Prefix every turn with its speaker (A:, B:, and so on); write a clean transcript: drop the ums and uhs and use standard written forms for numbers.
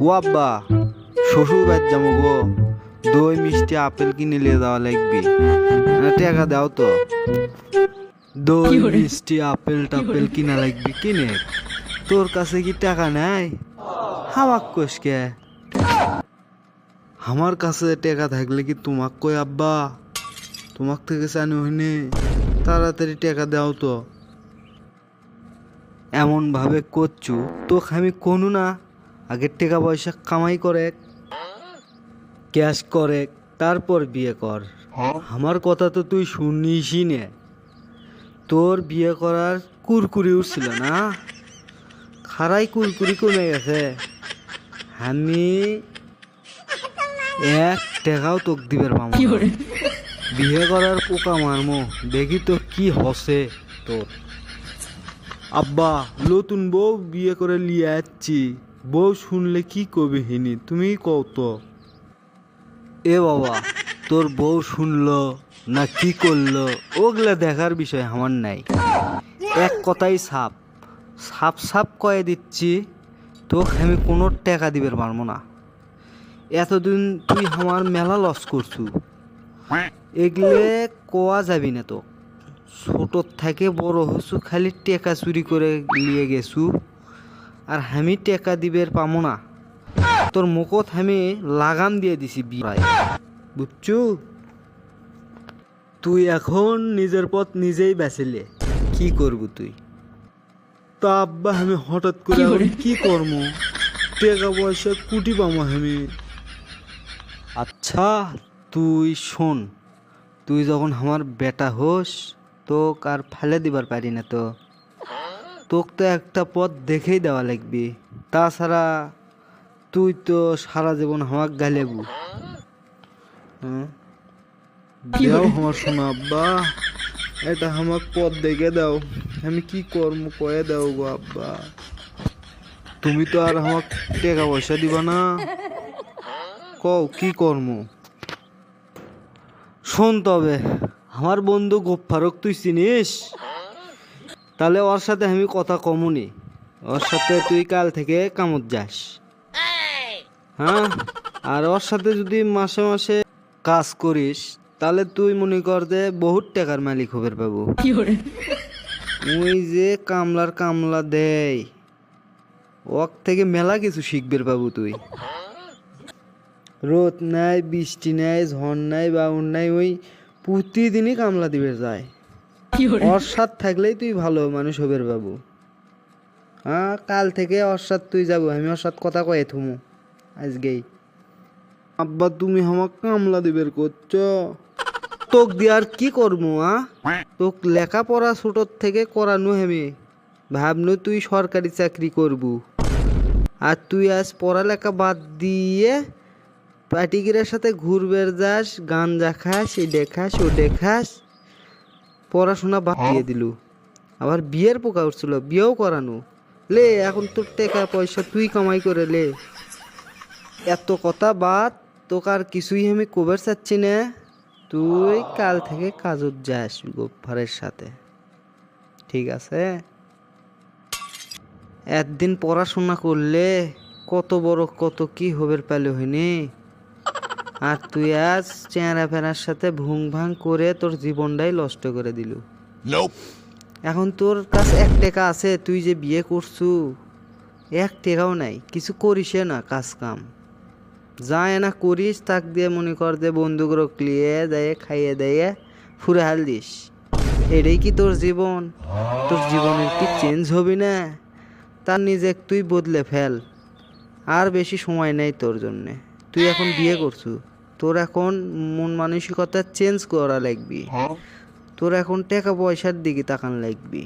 A: ও আব্বা, শ্বশুর বাড়ি যাবো গো, দই মিষ্টি আপেল কিনে নিয়ে যাওয়া লাগবে। টাকা দাও তো। দই মিষ্টি আপেল টাপেল কিনা লাগবে কিনে। তোর কাছে কি টাকা নাই? হামাক কোষকে আমার কাছে টাকা থাকলে কি তোমাক কই আব্বা? তোমাক থেকে চানি হইনি, তাড়াতাড়ি টাকা দাও তো। এমন ভাবে করছু তোকে আমি কোনো না, আগের টাকা পয়সা কামাই করে ক্যাশ করে তারপর বিয়ে কর। আমার কথা তো তুই শুনিসই নে। তোর বিয়ে করার কুরকুরি উঠছিল না, খারাই কুরকুরি কমে গেছে। আমি 1 টাকাও তোকে দিবার পাবো না। বিয়ে করার পোকা মারমো, দেখি তো কি হসে তোর। আব্বা, নতুন বউ বিয়ে করে লিয়ে যাচ্ছি, বউ শুনলে কি কবি হিনি, তুমি কও তো। এ বাবা, তোর বউ শুনলো না কি করলো ওগুলা দেখার বিষয় আমার নাই। এক কথাই সাপ সাপ সাপ কয়ে দিচ্ছি, তোকে আমি কোনো টাকা দিবার পারবো না। এতদিন তুই আমার মেলা লস করছু, এগুলো কোয়া যাবি না তো। ছোটোর থেকে বড় হচ্ছু, খালি টেকা চুরি করে নিয়ে গেছু, আর আমি টেকা দিবের পামো না। তোর মুখত আমি লাগাম দিয়ে দিছি বিয়ে, বুঝছু? তুই এখন নিজের পথ নিজেই বেছিলে, কি করবো তুই? তা আব্বা, আমি হঠাৎ করে এখন কি করবো? টাকা পয়সা কুটি পাবো আমি? আচ্ছা তুই শোন, তুই যখন আমার বেটা হোস, তোকে আর ফেলে দিবার পারি না তো। তোকে তো একটা পথ দেখেই দেওয়া লাগবে, তাছাড়া তুই তো সারা জীবন আমাকে গালেবু। দাও আমার শোনা আব্বা, এটা আমাকে পথ দেখে দাও। আমি কি করবো কয়ে দাও গো আব্বা। তুমি তো আর আমাকে টাকা পয়সা দিবা না, কও কি করবো? শোন তবে, আমার বন্ধু গোফারক তুই চিনিস? তাহলে ওর সাথে আমি কথা কমুনি, ওর সাথে তুই কাল থেকে কামত যাস। হ্যাঁ, আর ওর সাথে যদি মাসে মাসে কাজ করিস, তাহলে তুই মনে কর যে বহুত টাকার মালিক হবের বাবু। ওই যে কামলার কামলা দেয়, ওর থেকে মেলা কিছু শিখবের বাবু তুই। রোদ নাই, বৃষ্টি নাই, ঝড় নাই, বাউন নাই, ওই প্রতিদিনই কামলা দিবে যায়। ওর সাথ থাকলেই তুই ভালো মানুষ হবের বাবু। হ্যাঁ, কাল থেকে ওর সাথ তুই যাবো, আমি ওর সাথ কথা কয়ে থুমু আজকেই। আব্বা, তুমি আমাকে কামলা দিবের করছ, তোক দিয়ে আর কি করবো? তোক লেখাপড়া ছোটোর থেকে করানো আমি ভাবনু তুই সরকারি চাকরি করবু, আর তুই আজ পড়ালেখা বাদ দিয়ে পাটিগিরের সাথে ঘুরবের যাস, গাঞ্জা খাস, এই দেখাস ও দেখাস, পড়াশোনা বাদ দিয়ে দিলু। আবার বিয়ের পোকা উঠছিল, বিয়েও করানো। লে এখন তোর টাকা পয়সা তুই কামাই করে লে। এত কথা বাদ, তোকে আর কিছুই আমি কবার চাচ্ছি না। তুই কাল থেকে কাজত যাস গোফারের সাথে, ঠিক আছে? একদিন পড়াশোনা করলে কত বড় কত কি হবের পেলে হয়নি। আর তুই আজ চেহারা ফেরার সাথে ভুং ভাং করে তোর জীবনটাই নষ্ট করে দিলু। এখন তোর কাছে 1 টাকা আছে, তুই যে বিয়ে করছু 1 টাকাও নাই, কিছু করিস না কাজ কাম, যায় না করিস, তাক দিয়ে মনে কর যে বন্দুক রকলিয়ে দেয়, খাইয়ে দেয়, ফুরে হাল দিস। এটাই কি তোর জীবন? তোর জীবনের কি চেঞ্জ হবি না? তার নিজে তুই বদলে ফেল, আর বেশি সময় নেই তোর জন্যে। তুই এখন বিয়ে করছু, তোর এখন মন মানসিকতা চেঞ্জ করা লাগবি। তোর এখন টাকা পয়সার দিকে তাকান লাগবি।